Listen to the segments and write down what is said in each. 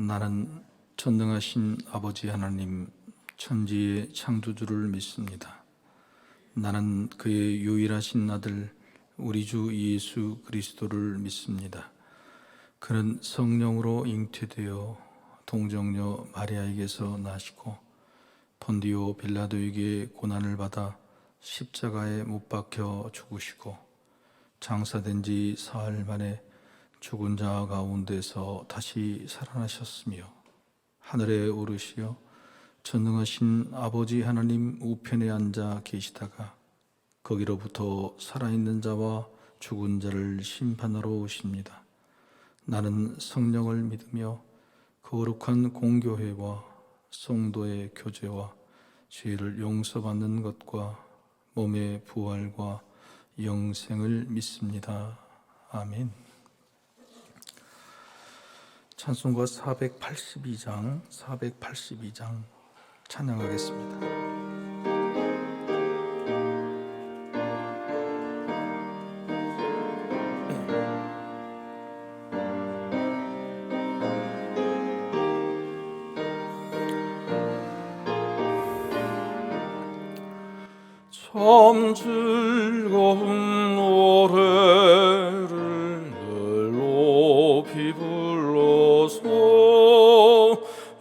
나는 전능하신 아버지 하나님 천지의 창조주를 믿습니다. 나는 그의 유일하신 아들 우리 주 예수 그리스도를 믿습니다. 그는 성령으로 잉태되어 동정녀 마리아에게서 나시고 본디오 빌라도에게 고난을 받아 십자가에 못 박혀 죽으시고 장사된 지 사흘 만에 죽은 자 가운데서 다시 살아나셨으며 하늘에 오르시어 전능하신 아버지 하나님 우편에 앉아 계시다가 거기로부터 살아있는 자와 죽은 자를 심판하러 오십니다. 나는 성령을 믿으며 거룩한 공교회와 성도의 교제와 죄를 용서받는 것과 몸의 부활과 영생을 믿습니다. 아멘. 찬송가 482장 찬양하겠습니다. 참 즐거운 노래를 늘 높이 불러서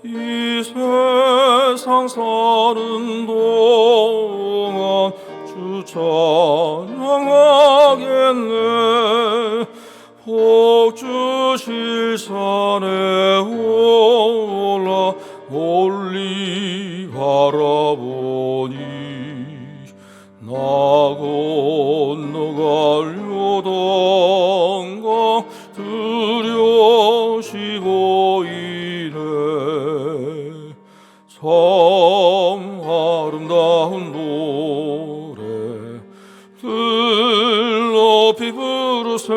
이 세상 사는 동안 주 찬양하겠네. 복 주실 산에 올라 멀리 바라보니 나 건너가려던가 두려시 보이네. 참 아름다운 노래 들 높이 부르세.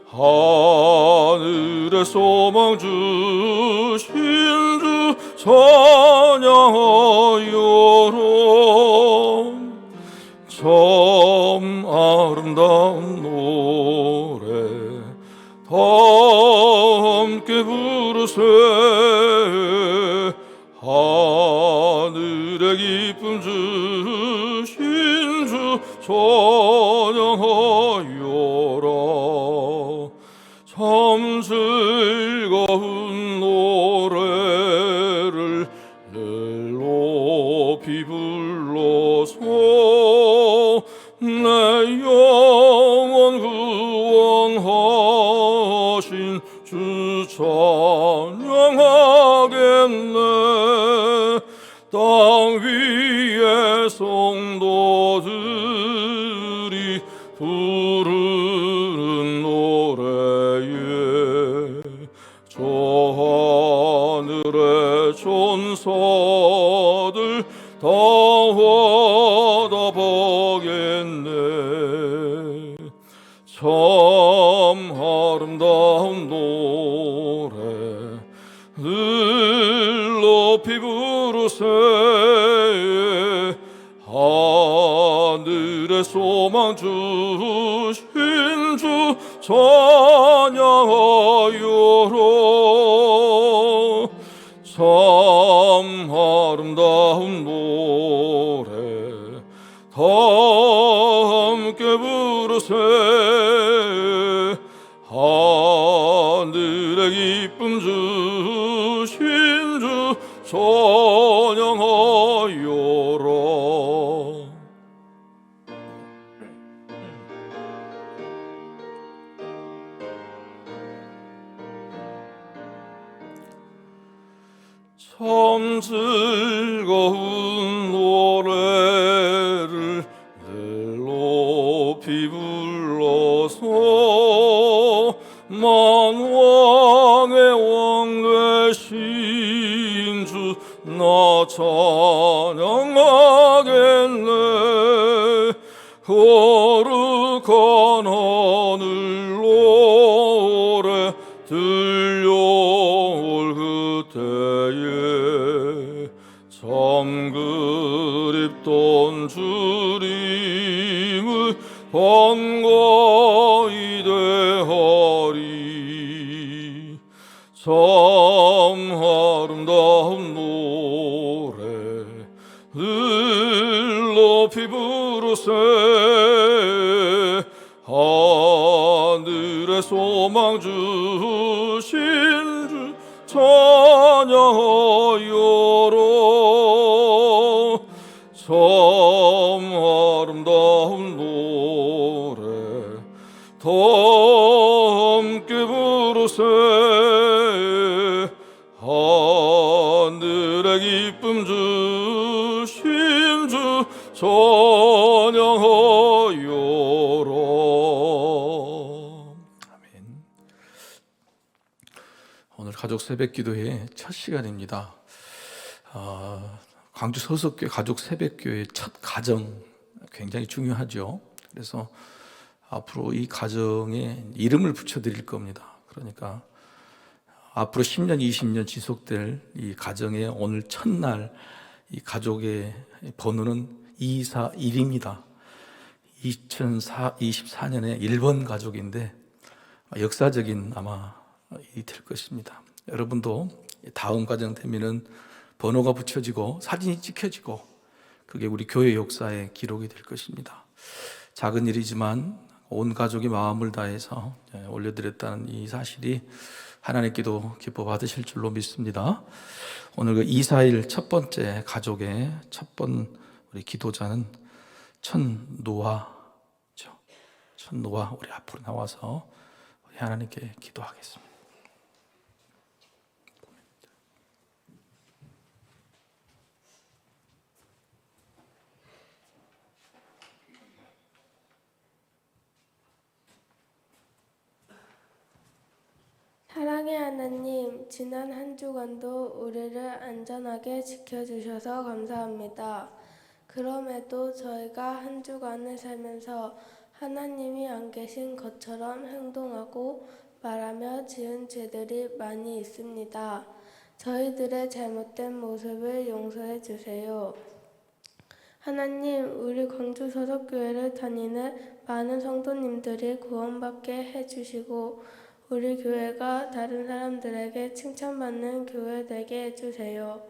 하늘의 소망 주신 주 찬양하여라. 참 아름다운 노래 다 함께 부르세. 하늘의 기쁨 주신 주 찬양하여라. 참 즐거운 노래를 늘 높이 불러서 내 영혼 구원하신 주 찬양하겠네. 땅 위의 성도들이 부르는 노래에 저 하늘의 천사들 다 받아보겠네. 참 아름다운 노래 늘 높이 부르세. 하늘의 소망 주신 주 찬양하여라. 참 아름다운 노래 다 함께 부르세. 하늘의 기쁨 주신 주 찬양하여라. 참 즐거운 노래를 늘 높이 불러서 만왕의 왕 되신 주 나 찬양하겠네. 거룩한 하늘 노래 들려올 그때에 참 그립던 주님을 반가이 대하리. 참 아름다운 노래 늘 높이 부르세 하늘의 소망 주신 주 찬양하여라 참 아름다운 노래 더 함께 부르세 하늘의 기쁨 주신 주 찬양하여라. 아멘. 오늘 가족 새벽 기도의 첫 시간입니다. 광주 서석교회 가족 새벽교회 첫 가정 굉장히 중요하죠. 그래서 앞으로 이 가정에 이름을 붙여드릴 겁니다. 그러니까 앞으로 10년, 20년 지속될 이 가정의 오늘 첫날 이 가족의 번호는 241입니다. 2024년에 1번 가족인데 역사적인 아마 일이 될 것입니다. 여러분도 다음 가정 되면은 번호가 붙여지고 사진이 찍혀지고 그게 우리 교회 역사의 기록이 될 것입니다. 작은 일이지만 온 가족이 마음을 다해서 올려드렸다는 이 사실이 하나님께도 기뻐 받으실 줄로 믿습니다. 오늘 그 241 첫 번째 가족의 첫 번 우리 기도자는 천노아죠. 천노아, 우리 앞으로 나와서 우리 하나님께 기도하겠습니다. 사랑의 하나님, 지난 한 주간도 우리를 안전하게 지켜주셔서 감사합니다. 그럼에도 저희가 한 주간을 살면서 하나님이 안 계신 것처럼 행동하고 말하며 지은 죄들이 많이 있습니다. 저희들의 잘못된 모습을 용서해 주세요. 하나님, 우리 광주 서석교회를 다니는 많은 성도님들이 구원받게 해주시고 우리 교회가 다른 사람들에게 칭찬받는 교회 되게 해주세요.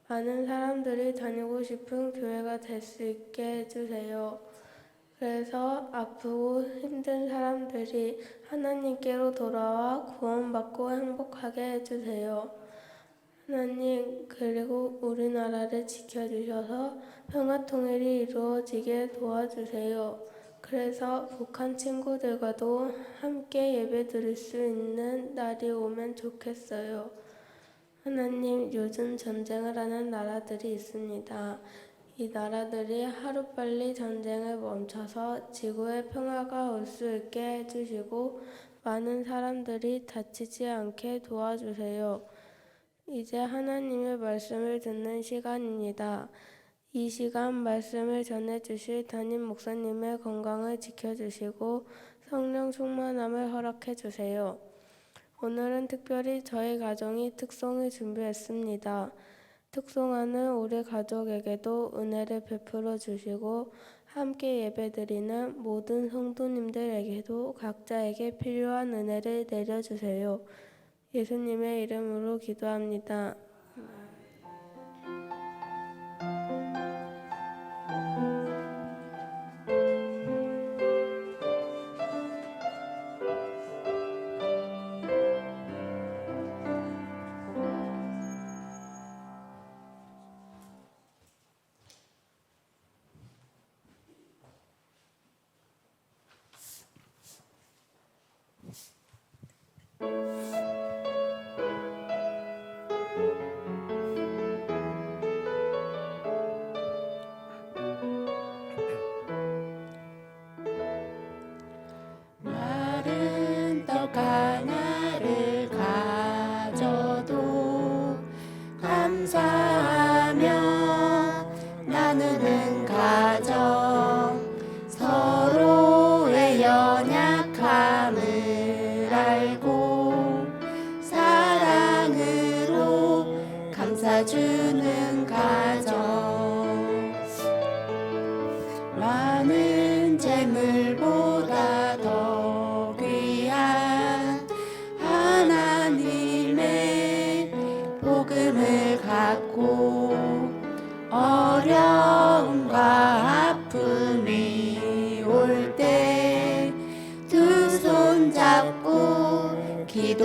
많은 사람들이 다니고 싶은 교회가 될 수 있게 해주세요. 그래서 아프고 힘든 사람들이 하나님께로 돌아와 구원받고 행복하게 해주세요. 하나님, 그리고 우리나라를 지켜주셔서 평화통일이 이루어지게 도와주세요. 그래서 북한 친구들과도 함께 예배 드릴 수 있는 날이 오면 좋겠어요. 하나님, 요즘 전쟁을 하는 나라들이 있습니다. 이 나라들이 하루빨리 전쟁을 멈춰서 지구에 평화가 올 수 있게 해주시고 많은 사람들이 다치지 않게 도와주세요. 이제 하나님의 말씀을 듣는 시간입니다. 이 시간 말씀을 전해주실 담임 목사님의 건강을 지켜주시고 성령 충만함을 허락해주세요. 오늘은 특별히 저희 가정이 특송을 준비했습니다. 특송하는 우리 가족에게도 은혜를 베풀어 주시고 함께 예배드리는 모든 성도님들에게도 각자에게 필요한 은혜를 내려주세요. 예수님의 이름으로 기도합니다.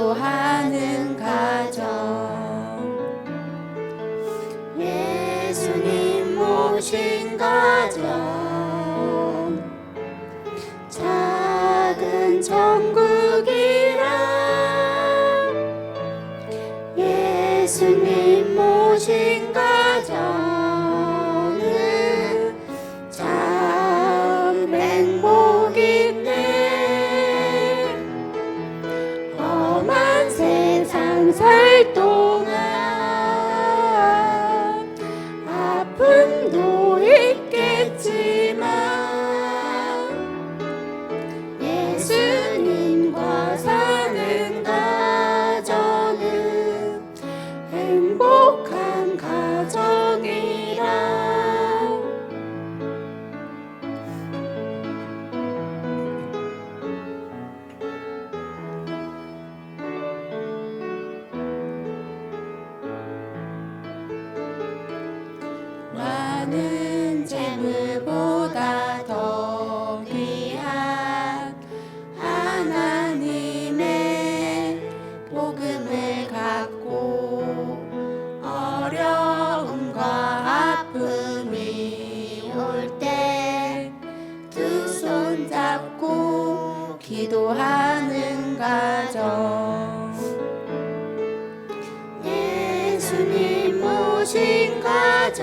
기도하는 가정. 예수님 모신 가정, 작은 천국이라. 예수님 모신 가정은 참 행복인데, 험한 세상 살 동안 아픔도 있겠지만 예수님과 사는 가정은 행복한 가정이라. 많은 재물보다 더 귀한 하나님의 복음을 갖고 어려움과 아픔이 올 때 두 손 잡고 기도하는 가정. 예수님 모신 가정,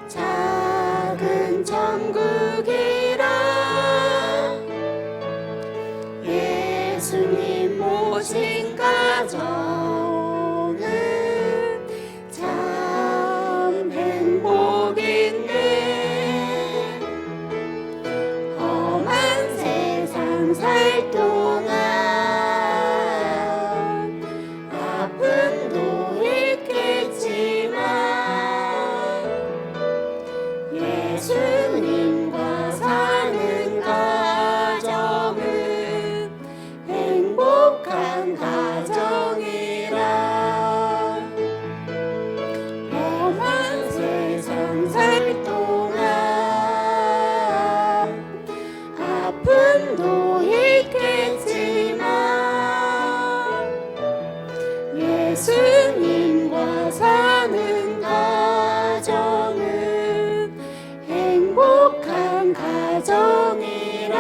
작은 천국이라. 예수님 모신 가정은 참 행복인데, 험한 세상 살 동안 아픔도 있겠지만 예수님과 사는 가정은 행복한 가정이라. 험한 세상 살 동안 아픔도 있겠지만 예수님과 사는 가정은 행복한 가정이라.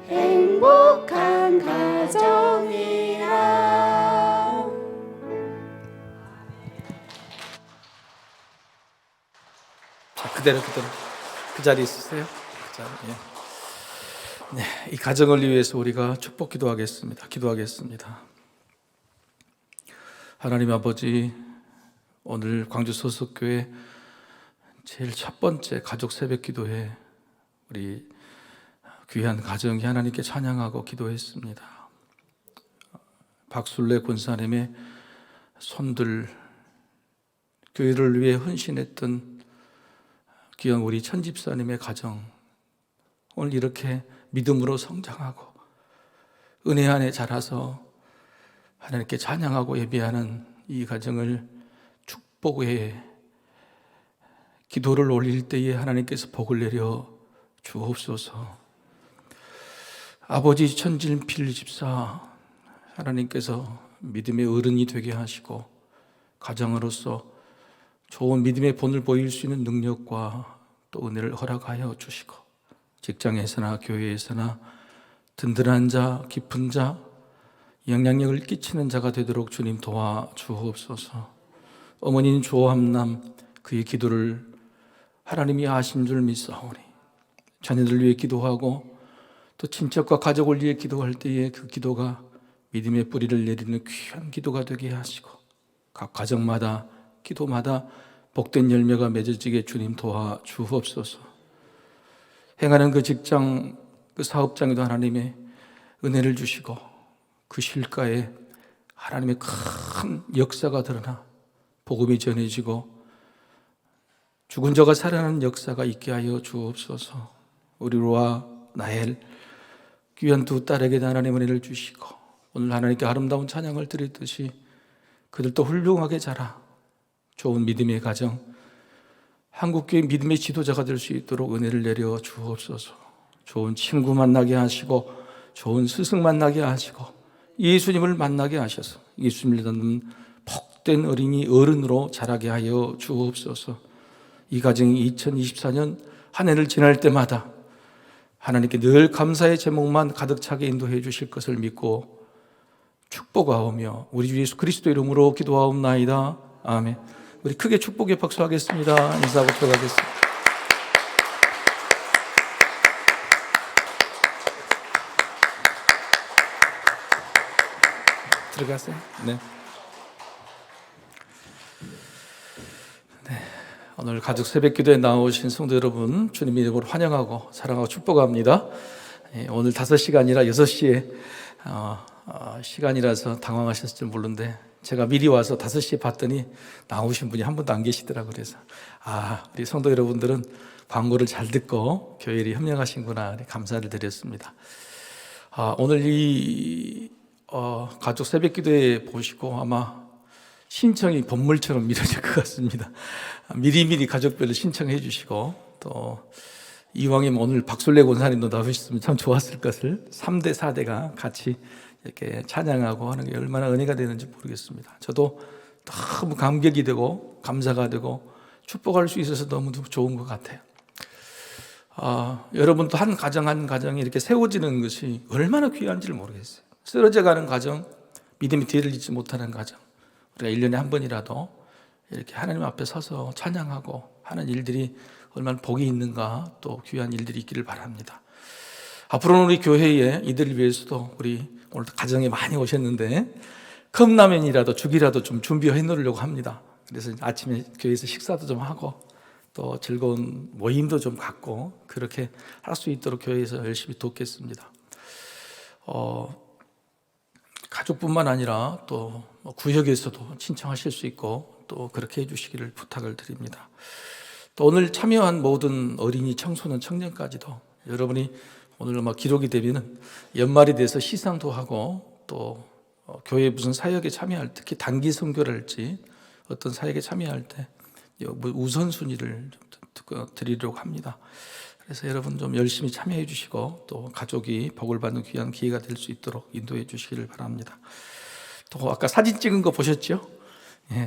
행복한 가정이라. 자, 그대로 그 자리에 있으세요. 그 자리에. 네, 이 가정을 위해서 우리가 축복 기도하겠습니다. 하나님 아버지, 오늘 광주 소속교회 제일 첫 번째 가족 새벽 기도회, 우리 귀한 가정이 하나님께 찬양하고 기도했습니다. 박순례 권사님의 손들, 교회를 위해 헌신했던 귀한 우리 천집사님의 가정, 오늘 이렇게 믿음으로 성장하고 은혜 안에 자라서 하나님께 찬양하고 예배하는 이 가정을 축복해 기도를 올릴 때에 하나님께서 복을 내려 주옵소서. 아버지 천진필 집사, 하나님께서 믿음의 어른이 되게 하시고 가정으로서 좋은 믿음의 본을 보일 수 있는 능력과 또 은혜를 허락하여 주시고, 직장에서나 교회에서나 든든한 자, 깊은 자, 영향력을 끼치는 자가 되도록 주님 도와주옵소서. 어머니인 조함남, 그의 기도를 하나님이 아신 줄 믿사오니 자녀들 위해 기도하고 또 친척과 가족을 위해 기도할 때에 그 기도가 믿음의 뿌리를 내리는 귀한 기도가 되게 하시고, 각 가정마다 기도마다 복된 열매가 맺어지게 주님 도와주옵소서. 행하는 그 직장, 그 사업장에도 하나님의 은혜를 주시고 그 실가에 하나님의 큰 역사가 드러나 복음이 전해지고 죽은 자가 살아나는 역사가 있게 하여 주옵소서. 우리 로아, 나엘 귀한 두 딸에게도 하나님 은혜를 주시고 오늘 하나님께 아름다운 찬양을 드리듯이 그들도 훌륭하게 자라 좋은 믿음의 가정, 한국교회 믿음의 지도자가 될 수 있도록 은혜를 내려 주옵소서. 좋은 친구 만나게 하시고 좋은 스승 만나게 하시고 예수님을 만나게 하셔서 예수님을 닮는 복된 어린이 어른으로 자라게 하여 주옵소서. 이 가정이 2024년 한 해를 지날 때마다 하나님께 늘 감사의 제목만 가득 차게 인도해 주실 것을 믿고 축복하오며 우리 주 예수 그리스도 이름으로 기도하옵나이다. 아멘. 우리 크게 축복의 박수하겠습니다. 인사하고 들어가겠습니다. 들어가세요. 네. 오늘 가족 새벽 기도에 나오신 성도 여러분 주님 이름으로 환영하고 사랑하고 축복합니다. 오늘 5시가 아니라 6시에 시간이라서 당황하셨을지 모르는데 제가 미리 와서 5시에 봤더니 나오신 분이 한 분도 안 계시더라고요. 그래서 우리 성도 여러분들은 광고를 잘 듣고 교회에 협력하신구나 감사를 드렸습니다. 오늘 이 가족 새벽 기도에 보시고 아마 신청이 본물처럼 미뤄질 것 같습니다. 미리미리 가족별로 신청해 주시고 또 이왕이면 오늘 박술래 권사님도 나오셨으면 참 좋았을 것을 3대 4대가 같이 이렇게 찬양하고 하는 게 얼마나 은혜가 되는지 모르겠습니다. 저도 너무 감격이 되고 감사가 되고 축복할 수 있어서 너무 좋은 것 같아요. 여러분도 한 가정 한 가정이 이렇게 세워지는 것이 얼마나 귀한지를 모르겠어요. 쓰러져가는 가정, 믿음이 뒤를 잇지 못하는 가정, 우리가 1년에 한 번이라도 이렇게 하나님 앞에 서서 찬양하고 하는 일들이 얼마나 복이 있는가, 또 귀한 일들이 있기를 바랍니다. 앞으로는 우리 교회에 이들을 위해서도 우리 오늘 가정에 많이 오셨는데 컵라면이라도 죽이라도 좀 준비해 놓으려고 합니다. 그래서 아침에 교회에서 식사도 좀 하고 또 즐거운 모임도 좀 갖고 그렇게 할 수 있도록 교회에서 열심히 돕겠습니다. 가족뿐만 아니라 또 구역에서도 신청하실 수 있고 또 그렇게 해주시기를 부탁을 드립니다. 또 오늘 참여한 모든 어린이, 청소년, 청년까지도 여러분이 오늘 기록이 되면은 연말이 돼서 시상도 하고 또 교회 무슨 사역에 참여할 때, 특히 단기 선교를 할지 어떤 사역에 참여할 때 우선순위를 좀 드리려고 합니다. 그래서 여러분 좀 열심히 참여해 주시고 또 가족이 복을 받는 귀한 기회가 될 수 있도록 인도해 주시기를 바랍니다. 또 아까 사진 찍은 거 보셨죠?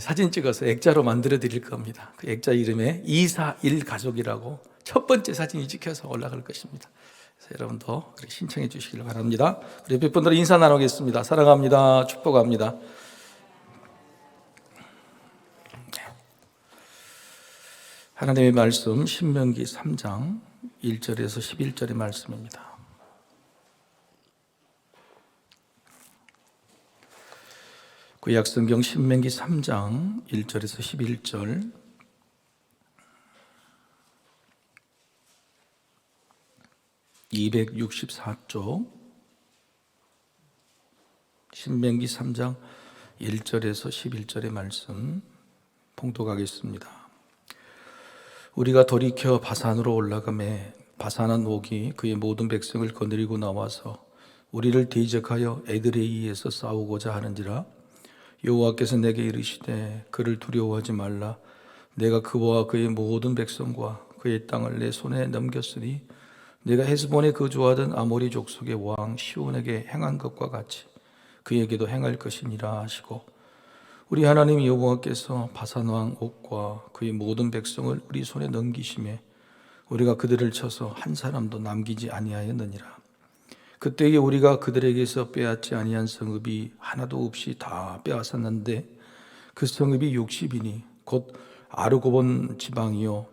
사진 찍어서 액자로 만들어 드릴 겁니다. 그 액자 이름에 241 가족이라고 첫 번째 사진이 찍혀서 올라갈 것입니다. 그래서 여러분도 신청해 주시기를 바랍니다. 우리 옆에 분들 인사 나누겠습니다. 사랑합니다. 축복합니다. 하나님의 말씀 신명기 3장 1절에서 11절의 말씀입니다. 구약성경 신명기 3장 1절에서 11절. (264쪽) 신명기 3장 1절에서 11절의 말씀 봉독하겠습니다. 우리가 돌이켜 바산으로 올라가매 바산한 옥이 그의 모든 백성을 거느리고 나와서 우리를 대적하여 에드레이에서 싸우고자 하는지라. 여호와께서 내게 이르시되 그를 두려워하지 말라. 내가 그와 그의 모든 백성과 그의 땅을 내 손에 넘겼으니 내가 헤스본에 거주하던 아모리 족속의 왕 시온에게 행한 것과 같이 그에게도 행할 것이니라 하시고, 우리 하나님 여호와께서 바산 왕 옥과 그의 모든 백성을 우리 손에 넘기심에 우리가 그들을 쳐서 한 사람도 남기지 아니하였느니라. 그때에 우리가 그들에게서 빼앗지 아니한 성읍이 하나도 없이 다 빼앗았는데 그 성읍이 60이니 곧 아르고본 지방이요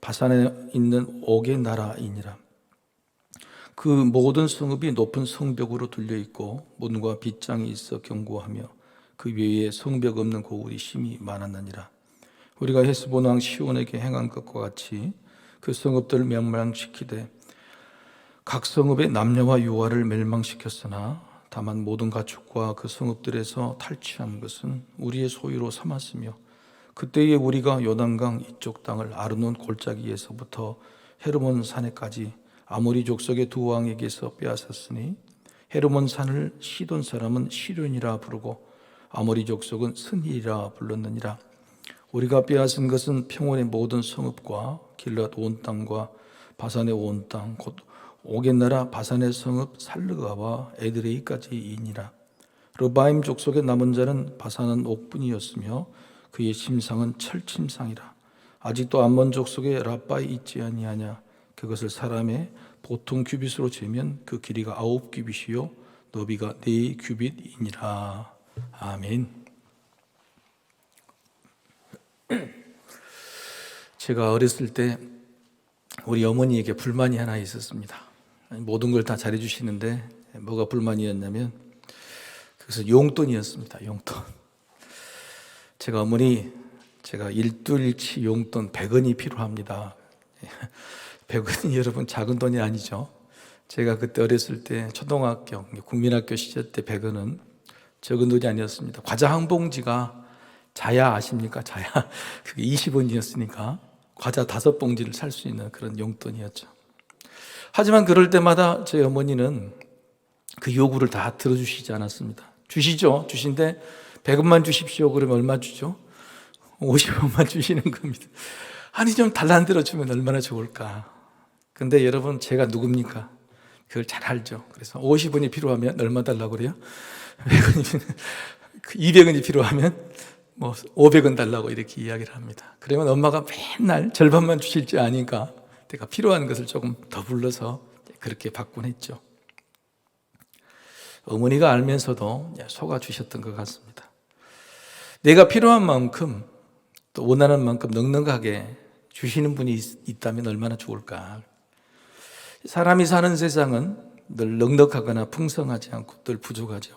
바산에 있는 옥의 나라이니라. 그 모든 성읍이 높은 성벽으로 둘려 있고 문과 빗장이 있어 견고하며 그 위에 성벽 없는 고울이 심히 많았느니라. 우리가 헤스본 왕 시온에게 행한 것과 같이 그 성읍들을 멸망시키되 각 성읍의 남녀와 유아를 멸망시켰으나 다만 모든 가축과 그 성읍들에서 탈취한 것은 우리의 소유로 삼았으며, 그때에 우리가 요단강 이쪽 땅을 아르논 골짜기에서부터 헤르몬 산에까지 아모리 족속의 두 왕에게서 빼앗았으니 헤르몬 산을 시돈 사람은 시륜이라 부르고 아모리 족속은 스니라 불렀느니라. 우리가 빼앗은 것은 평원의 모든 성읍과 길랏 온 땅과 바산의 온 땅 곧 오겐나라 바산의 성읍 살르가와 에드레이까지이니라. 르바임 족속의 남은 자는 바산은 옥분이었으며 그의 침상은 철침상이라. 아직도 암몬 족속의 라빠에 있지 아니하냐. 그것을 사람의 보통 규빗으로 재면 그 길이가 9규빗이요 너비가 4규빗이니라. 아멘. 제가 어렸을 때 우리 어머니에게 불만이 하나 있었습니다. 모든 걸 다 잘해주시는데 뭐가 불만이었냐면 그것은 용돈이었습니다. 용돈. 제가 어머니, 제가 일두일치 용돈 100원이 필요합니다. 100원이 여러분 작은 돈이 아니죠. 제가 그때 어렸을 때 초등학교, 국민학교 시절 때 100원은 적은 돈이 아니었습니다. 과자 한 봉지가 자야 아십니까? 자야. 그게 20원이었으니까 과자 5봉지를 살 수 있는 그런 용돈이었죠. 하지만 그럴 때마다 저희 어머니는 그 요구를 다 들어주시지 않았습니다. 주시죠. 주신데 100원만 주십시오. 그러면 얼마 주죠? 50원만 주시는 겁니다. 아니 좀 달란 대로 주면 얼마나 좋을까. 근데 여러분 제가 누굽니까? 그걸 잘 알죠. 그래서 50원이 필요하면 얼마 달라고 그래요? 100원이 200원이 필요하면 뭐 500원 달라고 이렇게 이야기를 합니다. 그러면 엄마가 맨날 절반만 주실 줄 아니까 내가 필요한 것을 조금 더 불러서 그렇게 받곤 했죠. 어머니가 알면서도 속아 주셨던 것 같습니다. 내가 필요한 만큼 또 원하는 만큼 넉넉하게 주시는 분이 있다면 얼마나 좋을까. 사람이 사는 세상은 늘 넉넉하거나 풍성하지 않고 늘 부족하죠.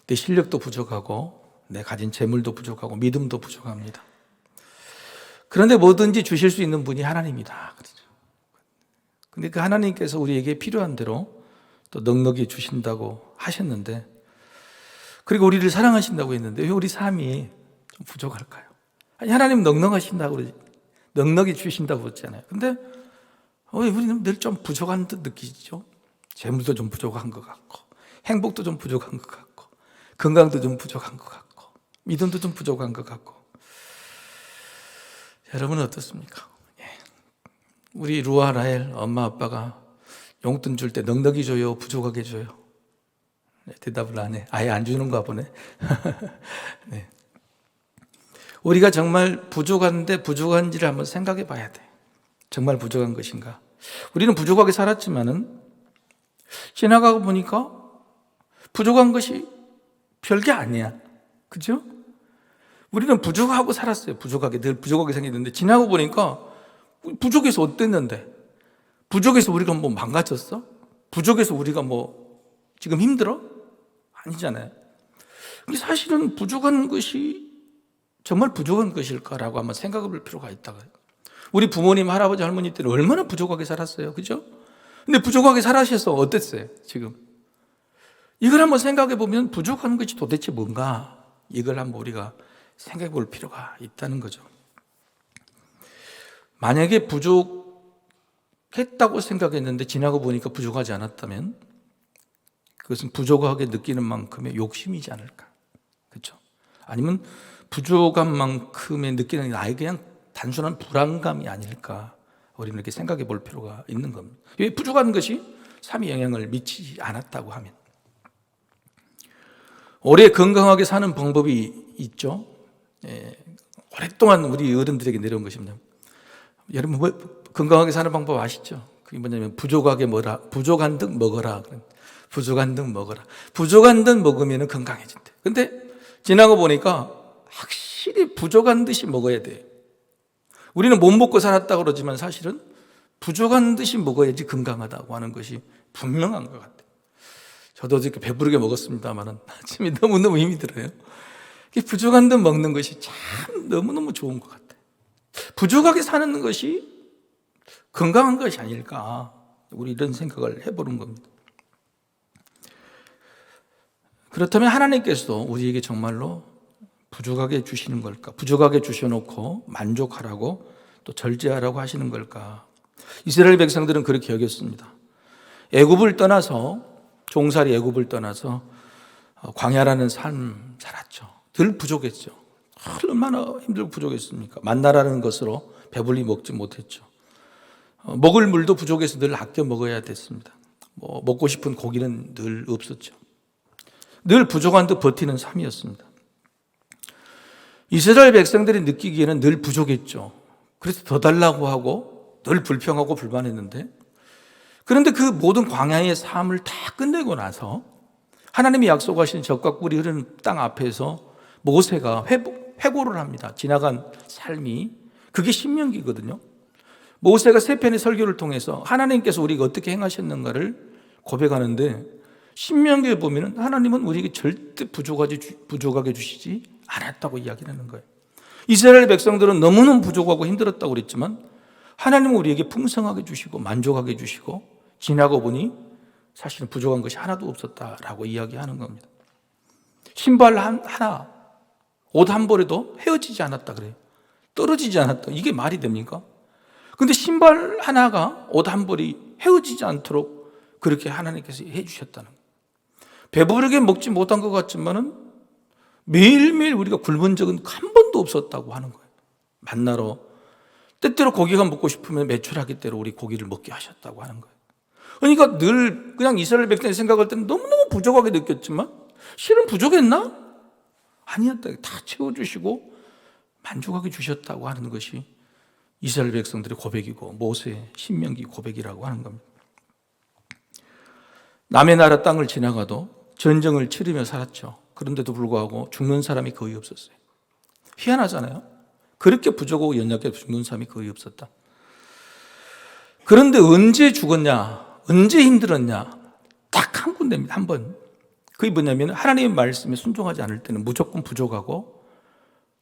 내 실력도 부족하고 내 가진 재물도 부족하고 믿음도 부족합니다. 그런데 뭐든지 주실 수 있는 분이 하나님이다. 그런데 그 하나님께서 우리에게 필요한 대로 또 넉넉히 주신다고 하셨는데, 그리고 우리를 사랑하신다고 했는데 왜 우리 삶이 좀 부족할까요? 아니 하나님 넉넉하신다고 그러지, 넉넉히 주신다고 그랬잖아요. 근데 왜 우리는 늘 좀 부족한 듯 느끼죠? 재물도 좀 부족한 것 같고, 행복도 좀 부족한 것 같고, 건강도 좀 부족한 것 같고, 믿음도 좀 부족한 것 같고. 여러분은 어떻습니까? 우리 루아 라헬 엄마 아빠가 용돈 줄 때 넉넉히 줘요? 부족하게 줘요? 대답을 안 해. 아예 안 주는가 보네. 네. 우리가 정말 부족한데 부족한지를 한번 생각해 봐야 돼. 정말 부족한 것인가? 우리는 부족하게 살았지만은 지나가고 보니까 부족한 것이 별게 아니야. 그죠? 우리는 부족하고 살았어요. 부족하게, 늘 부족하게 생겼는데 지나고 보니까 부족해서 어땠는데? 부족해서 우리가 뭐 망가졌어? 부족해서 우리가 뭐 지금 힘들어? 아니잖아요. 근데 사실은 부족한 것이 정말 부족한 것일까라고 한번 생각해 볼 필요가 있다고요. 우리 부모님, 할아버지, 할머니 때는 얼마나 부족하게 살았어요. 그죠? 근데 부족하게 살아셔서 어땠어요? 지금. 이걸 한번 생각해 보면 부족한 것이 도대체 뭔가? 이걸 한번 우리가 생각해 볼 필요가 있다는 거죠. 만약에 부족했다고 생각했는데 지나고 보니까 부족하지 않았다면 그것은 부족하게 느끼는 만큼의 욕심이지 않을까. 그렇죠? 아니면 부족한 만큼의 느끼는 나의 그냥 단순한 불안감이 아닐까. 우리는 이렇게 생각해 볼 필요가 있는 겁니다. 왜 부족한 것이 삶에 영향을 미치지 않았다고 하면. 오래 건강하게 사는 방법이 있죠. 오랫동안 우리 어른들에게 내려온 것입니다. 여러분 건강하게 사는 방법 아시죠? 그게 뭐냐면 부족한 듯 먹어라. 부족한 듯 먹어라. 부족한 듯 먹으면 건강해진대. 근데 지나고 보니까 확실히 부족한 듯이 먹어야 돼. 우리는 못 먹고 살았다 그러지만 사실은 부족한 듯이 먹어야지 건강하다고 하는 것이 분명한 것 같아요. 저도 어저께 배부르게 먹었습니다만 아침에 너무너무 힘이 들어요. 부족한 듯 먹는 것이 참 너무너무 좋은 것 같아요. 부족하게 사는 것이 건강한 것이 아닐까. 우리 이런 생각을 해보는 겁니다. 그렇다면 하나님께서도 우리에게 정말로 부족하게 주시는 걸까? 부족하게 주셔놓고 만족하라고 또 절제하라고 하시는 걸까? 이스라엘 백성들은 그렇게 여겼습니다. 애굽을 떠나서 종살이 애굽을 떠나서 광야라는 삶 살았죠. 늘 부족했죠. 얼마나 힘들고 부족했습니까? 만나라는 것으로 배불리 먹지 못했죠. 먹을 물도 부족해서 늘 아껴 먹어야 됐습니다. 먹고 싶은 고기는 늘 없었죠. 늘 부족한 듯 버티는 삶이었습니다. 이스라엘 백성들이 느끼기에는 늘 부족했죠. 그래서 더 달라고 하고 늘 불평하고 불만했는데, 그런데 그 모든 광야의 삶을 다 끝내고 나서 하나님이 약속하신 젖과 꿀이 흐르는 땅 앞에서 모세가 회고를 합니다. 지나간 삶이. 그게 신명기거든요. 모세가 세 편의 설교를 통해서 하나님께서 우리가 어떻게 행하셨는가를 고백하는데, 신명기에 보면 하나님은 우리에게 절대 부족하게 주시지 않았다고 이야기하는 거예요. 이스라엘 백성들은 너무너무 부족하고 힘들었다고 그랬지만 하나님은 우리에게 풍성하게 주시고 만족하게 주시고, 지나고 보니 사실은 부족한 것이 하나도 없었다라고 이야기하는 겁니다. 신발 하나, 옷 한 벌에도 헤어지지 않았다 그래요. 떨어지지 않았다. 이게 말이 됩니까? 근데 신발 하나가 옷 한 벌이 헤어지지 않도록 그렇게 하나님께서 해주셨다는 거예요. 배부르게 먹지 못한 것 같지만은 매일매일 우리가 굶은 적은 한 번도 없었다고 하는 거예요. 만나러 때때로 고기가 먹고 싶으면 매출하기 때로 우리 고기를 먹게 하셨다고 하는 거예요. 그러니까 늘 그냥 이스라엘 백성이 생각할 때는 너무너무 부족하게 느꼈지만 실은 부족했나? 아니었다. 다 채워주시고 만족하게 주셨다고 하는 것이 이스라엘 백성들의 고백이고 모세의 신명기 고백이라고 하는 겁니다. 남의 나라 땅을 지나가도 전쟁을 치르며 살았죠. 그런데도 불구하고 죽는 사람이 거의 없었어요. 희한하잖아요. 그렇게 부족하고 연약해 죽는 사람이 거의 없었다. 그런데 언제 죽었냐? 언제 힘들었냐? 딱 한 군데입니다. 한 번. 그게 뭐냐면 하나님의 말씀에 순종하지 않을 때는 무조건 부족하고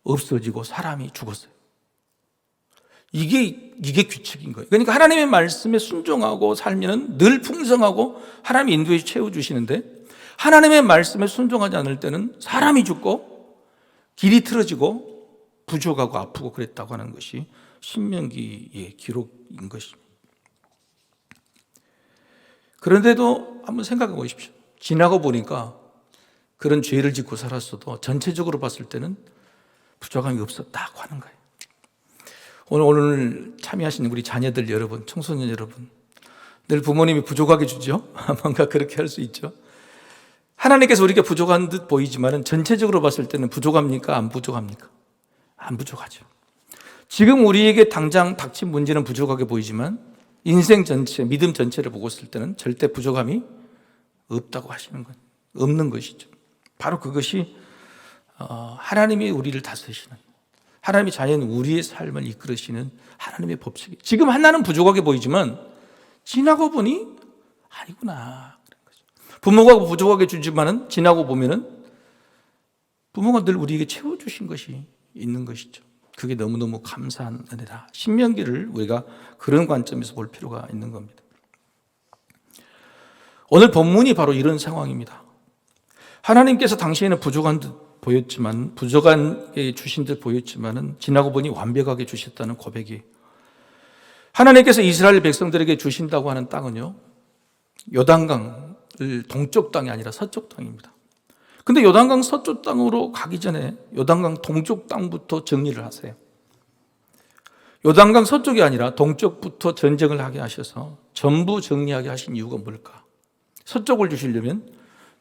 없어지고 사람이 죽었어요. 이게 규칙인 거예요. 그러니까 하나님의 말씀에 순종하고 살면 늘 풍성하고 하나님의 인도에 채워주시는데, 하나님의 말씀에 순종하지 않을 때는 사람이 죽고 길이 틀어지고 부족하고 아프고 그랬다고 하는 것이 신명기의 기록인 것입니다. 그런데도 한번 생각해 보십시오. 지나고 보니까 그런 죄를 짓고 살았어도 전체적으로 봤을 때는 부족함이 없었다고 하는 거예요. 오늘 참여하시는 우리 자녀들 여러분, 청소년 여러분, 늘 부모님이 부족하게 주죠? 뭔가 그렇게 할 수 있죠. 하나님께서 우리가 부족한 듯 보이지만 전체적으로 봤을 때는 부족합니까? 안 부족합니까? 안 부족하죠. 지금 우리에게 당장 닥친 문제는 부족하게 보이지만 인생 전체, 믿음 전체를 보고 있을 때는 절대 부족함이 없다고 하시는 것, 없는 것이죠. 바로 그것이 하나님이 우리를 다스리시는, 하나님의 자녀는 우리의 삶을 이끌으시는 하나님의 법칙이. 지금 하나는 부족하게 보이지만 지나고 보니 아니구나. 부모가 부족하게 주지만은 지나고 보면은 부모가 늘 우리에게 채워주신 것이 있는 것이죠. 그게 너무너무 감사한 은혜다. 신명기를 우리가 그런 관점에서 볼 필요가 있는 겁니다. 오늘 본문이 바로 이런 상황입니다. 하나님께서 당시에는 부족한 듯 보였지만, 부족하게 주신 듯 보였지만은 지나고 보니 완벽하게 주셨다는 고백이, 하나님께서 이스라엘 백성들에게 주신다고 하는 땅은요, 요단강을 동쪽 땅이 아니라 서쪽 땅입니다. 근데 요단강 서쪽 땅으로 가기 전에 요단강 동쪽 땅부터 정리를 하세요. 요단강 서쪽이 아니라 동쪽부터 전쟁을 하게 하셔서 전부 정리하게 하신 이유가 뭘까? 서쪽을 주시려면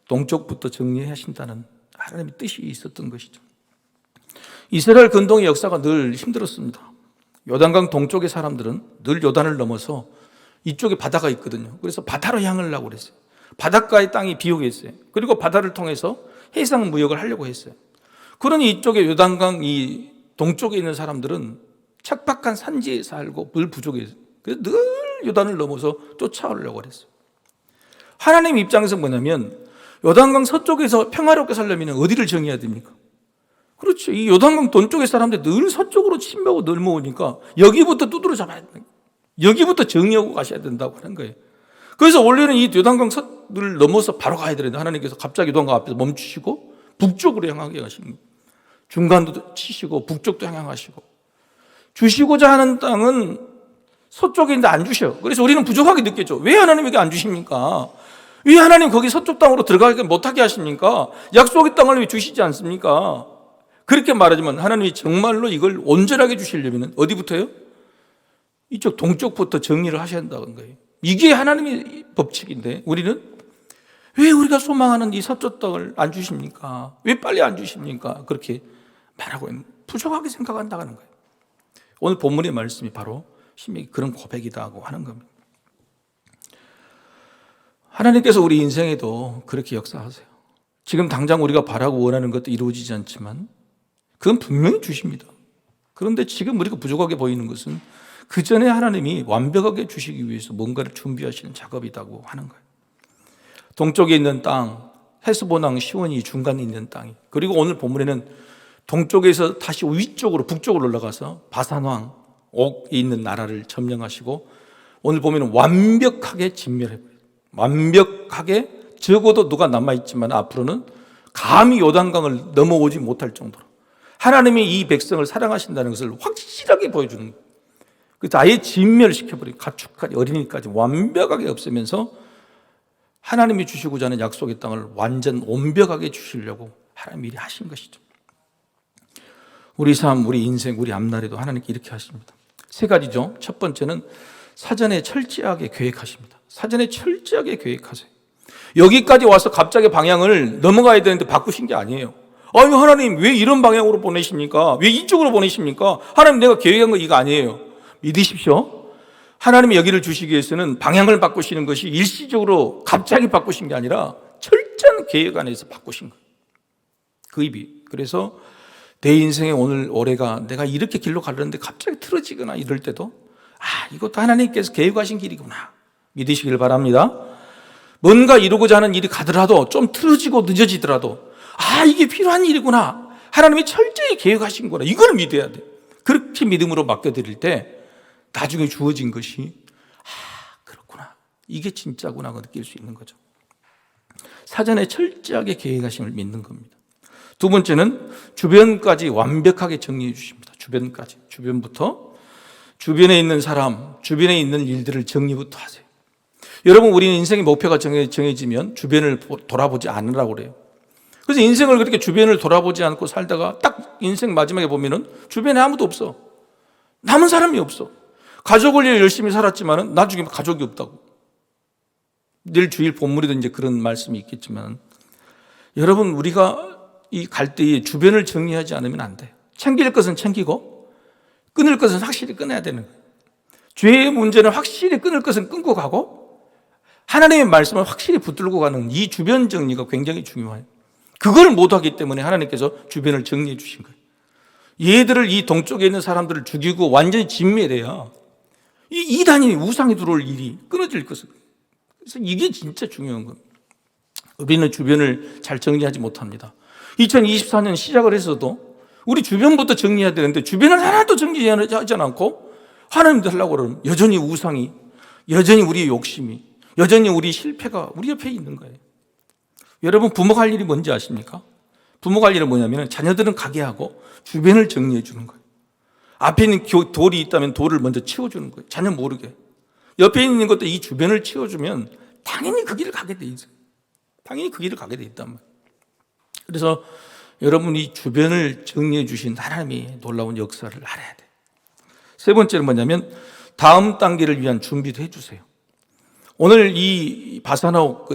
동쪽부터 정리하신다는 하나님의 뜻이 있었던 것이죠. 이스라엘 근동의 역사가 늘 힘들었습니다. 요단강 동쪽의 사람들은 늘 요단을 넘어서 이쪽에 바다가 있거든요. 그래서 바다로 향하려고 그랬어요. 바닷가의 땅이 비옥했어요. 그리고 바다를 통해서 해상 무역을 하려고 했어요. 그러니 이쪽에 요단강 이 동쪽에 있는 사람들은 척박한 산지에 살고 늘 부족했어요. 그래서 늘 요단을 넘어서 쫓아오려고 그랬어요. 하나님 입장에서 뭐냐면 요단강 서쪽에서 평화롭게 살려면 어디를 정해야 됩니까? 그렇죠. 이 요단강 동쪽의 사람들이 늘 서쪽으로 침략하고 넘어오니까 여기부터 두드러 잡아야 됩니다. 여기부터 정리하고 가셔야 된다고 하는 거예요. 그래서 원래는 이 요단강을 넘어서 바로 가야 되는데 하나님께서 갑자기 요단강 앞에서 멈추시고 북쪽으로 향하게 하십니다. 중간도 치시고 북쪽도 향하시고, 주시고자 하는 땅은 서쪽에 있는데 안 주셔. 그래서 우리는 부족하게 느꼈죠. 왜 하나님에게 안 주십니까? 왜 하나님 거기 서쪽 땅으로 들어가게 못하게 하십니까? 약속의 땅을 왜 주시지 않습니까? 그렇게 말하지만 하나님이 정말로 이걸 온전하게 주시려면 어디부터요? 이쪽 동쪽부터 정리를 하셔야 한다는 거예요. 이게 하나님의 법칙인데 우리는 왜 우리가 소망하는 이 서쪽 땅을 안 주십니까? 왜 빨리 안 주십니까? 그렇게 말하고 있는, 부족하게 생각한다는 거예요. 오늘 본문의 말씀이 바로 신명기 그런 고백이다고 하는 겁니다. 하나님께서 우리 인생에도 그렇게 역사하세요. 지금 당장 우리가 바라고 원하는 것도 이루어지지 않지만 그건 분명히 주십니다. 그런데 지금 우리가 부족하게 보이는 것은 그 전에 하나님이 완벽하게 주시기 위해서 뭔가를 준비하시는 작업이라고 하는 거예요. 동쪽에 있는 땅, 헤스본왕 시온이 중간에 있는 땅이, 그리고 오늘 본문에는 동쪽에서 다시 위쪽으로 북쪽으로 올라가서 바산왕 옥에 있는 나라를 점령하시고 오늘 보면 완벽하게 진멸해버려요. 완벽하게, 적어도 누가 남아있지만 앞으로는 감히 요단강을 넘어오지 못할 정도로 하나님이 이 백성을 사랑하신다는 것을 확실하게 보여주는 거예요. 그래서 아예 진멸시켜버리고 가축까지 어린이까지 완벽하게 없애면서 하나님이 주시고자 하는 약속의 땅을 완전 완벽하게 주시려고 하나님이 미리 하신 것이죠. 우리 삶, 우리 인생, 우리 앞날에도 하나님께 이렇게 하십니다. 세 가지죠. 첫 번째는 사전에 철저하게 계획하십니다. 사전에 철저하게 계획하세요. 여기까지 와서 갑자기 방향을 넘어가야 되는데 바꾸신 게 아니에요. 아니 하나님 왜 이런 방향으로 보내십니까? 왜 이쪽으로 보내십니까? 하나님 내가 계획한 거 이거 아니에요. 믿으십시오. 하나님이 여기를 주시기 위해서는 방향을 바꾸시는 것이 일시적으로 갑자기 바꾸신 게 아니라 철저한 계획 안에서 바꾸신 거예요. 그 입이. 그래서 내 인생의 오늘 올해가 내가 이렇게 길로 가려는데 갑자기 틀어지거나 이럴 때도 이것도 하나님께서 계획하신 길이구나 믿으시길 바랍니다. 뭔가 이루고자 하는 일이 가더라도 좀 틀어지고 늦어지더라도 이게 필요한 일이구나, 하나님이 철저히 계획하신 거라, 이걸 믿어야 돼. 그렇게 믿음으로 맡겨드릴 때 나중에 주어진 것이 그렇구나, 이게 진짜구나 느낄 수 있는 거죠. 사전에 철저하게 계획하심을 믿는 겁니다. 두 번째는 주변까지 완벽하게 정리해 주십니다. 주변까지, 주변부터 주변에 있는 사람, 주변에 있는 일들을 정리부터 하세요. 여러분, 우리는 인생의 목표가 정해지면 주변을 돌아보지 않으라고 그래요. 그래서 인생을 그렇게 주변을 돌아보지 않고 살다가 딱 인생 마지막에 보면은 주변에 아무도 없어. 남은 사람이 없어. 가족을 위해 열심히 살았지만은 나중에 가족이 없다고. 내일 주일 본문에도 이제 그런 말씀이 있겠지만, 여러분, 우리가 이 갈 때에 주변을 정리하지 않으면 안 돼요. 챙길 것은 챙기고 끊을 것은 확실히 끊어야 되는 거예요. 죄의 문제는 확실히 끊을 것은 끊고 가고 하나님의 말씀을 확실히 붙들고 가는 이 주변 정리가 굉장히 중요해요. 그걸 못하기 때문에 하나님께서 주변을 정리해 주신 거예요. 얘들을, 이 동쪽에 있는 사람들을 죽이고 완전히 진멸해야 이 이단이, 우상이 들어올 일이 끊어질 것을. 그래서 이게 진짜 중요한 겁니다. 우리는 주변을 잘 정리하지 못합니다. 2024년 시작을 해서도 우리 주변부터 정리해야 되는데 주변을 하나도 정리하지 않고 하나님도 하려고 그러면 여전히 우상이, 여전히 우리의 욕심이, 여전히 우리 실패가 우리 옆에 있는 거예요. 여러분, 부모가 할 일이 뭔지 아십니까? 부모가 할 일은 뭐냐면 자녀들은 가게 하고 주변을 정리해 주는 거예요. 앞에 있는 돌이 있다면 돌을 먼저 치워주는 거예요. 자녀 모르게. 옆에 있는 것도 이 주변을 치워주면 당연히 그 길을 가게 돼 있어요. 당연히 그 길을 가게 돼 있단 말이에요. 그래서 여러분이 주변을 정리해 주신 하나님의 놀라운 역사를 알아야 돼요. 세 번째는 뭐냐면 다음 단계를 위한 준비도 해주세요. 오늘 이 바산하고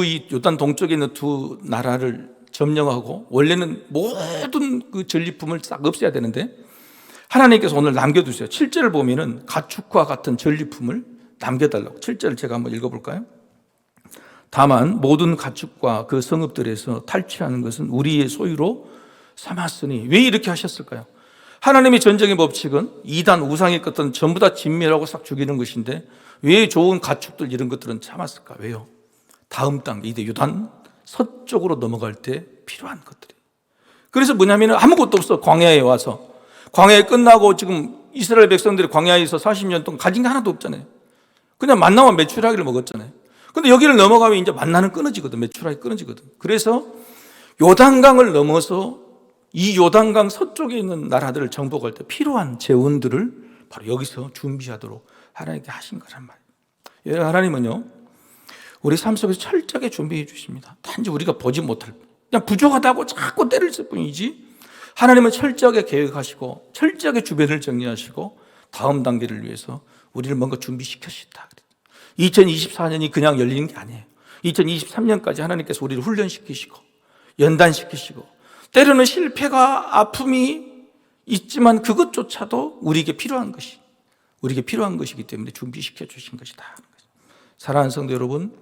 이 요단 동쪽에 있는 두 나라를 점령하고 원래는 모든 그 전리품을 싹 없애야 되는데 하나님께서 오늘 남겨두세요. 7절을 보면은 가축과 같은 전리품을 남겨달라고. 7절을 제가 한번 읽어볼까요? 다만 모든 가축과 그 성읍들에서 탈취하는 것은 우리의 소유로 삼았으니. 왜 이렇게 하셨을까요? 하나님의 전쟁의 법칙은 이단, 우상의 것들은 전부 다 진멸하고 싹 죽이는 것인데 왜 좋은 가축들 이런 것들은 참았을까? 왜요? 다음 단계, 이제 요단 서쪽으로 넘어갈 때 필요한 것들이에요. 그래서 뭐냐면 아무것도 없어. 광야에 와서, 광야에 끝나고 지금 이스라엘 백성들이 광야에서 40년 동안 가진 게 하나도 없잖아요. 그냥 만나와 메추라기를 먹었잖아요. 근데 여기를 넘어가면 이제 만나는 끊어지거든. 메추라기 끊어지거든. 그래서 요단강을 넘어서 이 요단강 서쪽에 있는 나라들을 정복할 때 필요한 재원들을 바로 여기서 준비하도록 하나님께 하신 거란 말이에요. 하나님은요, 우리 삶 속에서 철저하게 준비해 주십니다. 단지 우리가 보지 못할, 그냥 부족하다고 자꾸 때릴 뿐이지 하나님은 철저하게 계획하시고 철저하게 주변을 정리하시고 다음 단계를 위해서 우리를 뭔가 준비시켰다. 2024년이 그냥 열리는 게 아니에요. 2023년까지 하나님께서 우리를 훈련시키시고 연단시키시고, 때로는 실패가 아픔이 있지만 그것조차도 우리에게 필요한 것이기 때문에 준비시켜 주신 것이다. 사랑하는 성도 여러분,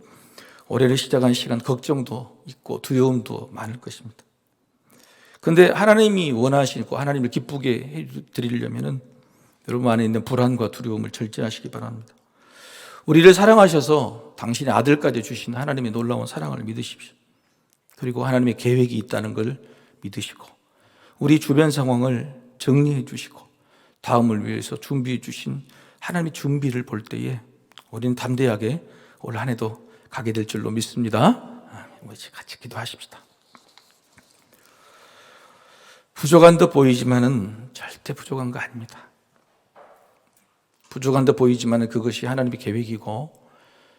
올해를 시작한 시간 걱정도 있고 두려움도 많을 것입니다. 그런데 하나님이 원하시고 하나님을 기쁘게 해드리려면 여러분 안에 있는 불안과 두려움을 절제하시기 바랍니다. 우리를 사랑하셔서 당신의 아들까지 주신 하나님의 놀라운 사랑을 믿으십시오. 그리고 하나님의 계획이 있다는 걸 믿으시고, 우리 주변 상황을 정리해 주시고 다음을 위해서 준비해 주신 하나님의 준비를 볼 때에 우리는 담대하게 올 한 해도 가게 될 줄로 믿습니다. 우리 같이 기도하십시다. 부족한 듯 보이지만은 절대 부족한 거 아닙니다. 부족한 듯 보이지만은 그것이 하나님의 계획이고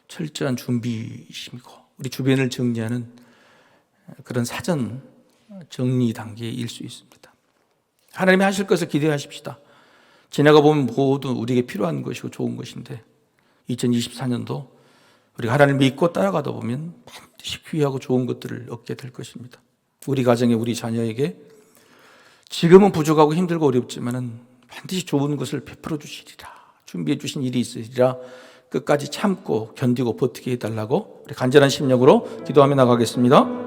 철저한 준비이심이고, 우리 주변을 정리하는 그런 사전 정리 단계일 수 있습니다. 하나님이 하실 것을 기대하십시다. 지나가 보면 모두 우리에게 필요한 것이고 좋은 것인데 2024년도 우리가 하나님을 믿고 따라가다 보면 반드시 귀하고 좋은 것들을 얻게 될 것입니다. 우리 가정에, 우리 자녀에게 지금은 부족하고 힘들고 어렵지만은 반드시 좋은 것을 베풀어 주시리라, 준비해 주신 일이 있으리라, 끝까지 참고 견디고 버티게 해달라고 우리 간절한 심령으로 기도하며 나가겠습니다.